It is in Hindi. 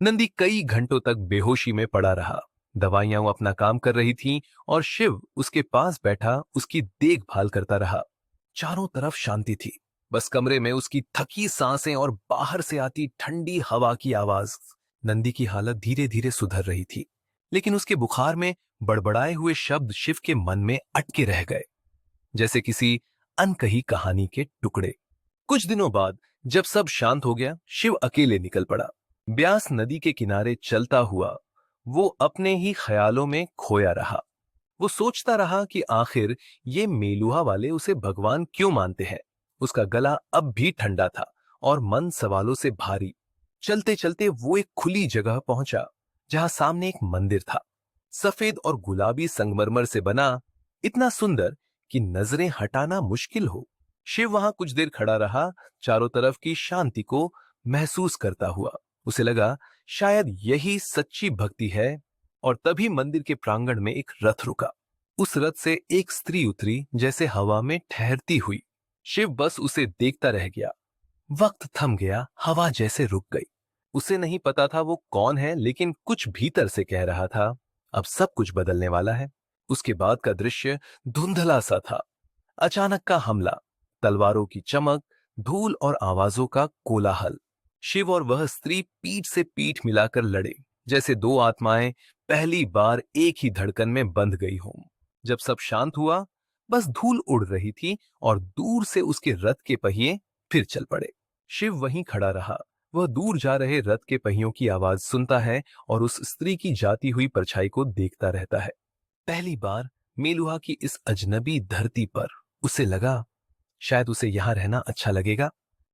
नंदी कई घंटों तक बेहोशी में पड़ा रहा। दवाइयां वो अपना काम कर रही थीं और शिव उसके पास बैठा उसकी देखभाल करता रहा। चारों तरफ शांति थी। बस कमरे में उसकी थकी सांसें और बाहर से आती ठंडी हवा की आवाज। नंदी की हालत धीरे धीरे सुधर रही थी, लेकिन उसके बुखार में बड़बड़ाए हुए शब्द शिव के मन में अटके रह गए, जैसे किसी अनकही कहानी के टुकड़े। कुछ दिनों बाद जब सब शांत हो गया, शिव अकेले निकल पड़ा। ब्यास नदी के किनारे चलता हुआ वो अपने ही ख्यालों में खोया रहा। वो सोचता रहा कि आखिर ये मेलुहा वाले उसे भगवान क्यों मानते हैं। उसका गला अब भी ठंडा था और मन सवालों से भारी। चलते चलते वो एक खुली जगह पहुंचा, जहां सामने एक मंदिर था, सफेद और गुलाबी संगमरमर से बना, इतना सुंदर कि नजरें हटाना मुश्किल हो। शिव वहां कुछ देर खड़ा रहा, चारों तरफ की शांति को महसूस करता हुआ। उसे लगा शायद यही सच्ची भक्ति है। और तभी मंदिर के प्रांगण में एक रथ रुका। उस रथ से एक स्त्री उतरी, जैसे हवा में ठहरती हुई। शिव बस उसे देखता रह गया। वक्त थम गया, हवा जैसे रुक गई। उसे नहीं पता था वो कौन है, लेकिन कुछ भीतर से कह रहा था, अब सब कुछ बदलने वाला है। उसके बाद का दृश्य धुंधला सा था। अचानक का हमला, तलवारों की चमक, धूल और आवाजों का कोलाहल। शिव और वह स्त्री पीठ से पीठ मिलाकर लड़े, जैसे दो आत्माएं पहली बार एक ही धड़कन में बंध गई हों। जब सब शांत हुआ, बस धूल उड़ रही थी और दूर से उसके रथ के पहिए फिर चल पड़े। शिव वहीं खड़ा रहा। वह दूर जा रहे रथ के पहियों की आवाज सुनता है और उस स्त्री की जाती हुई परछाई को देखता रहता है। पहली बार मेलुहा की इस अजनबी धरती पर उसे लगा शायद उसे यहां रहना अच्छा लगेगा।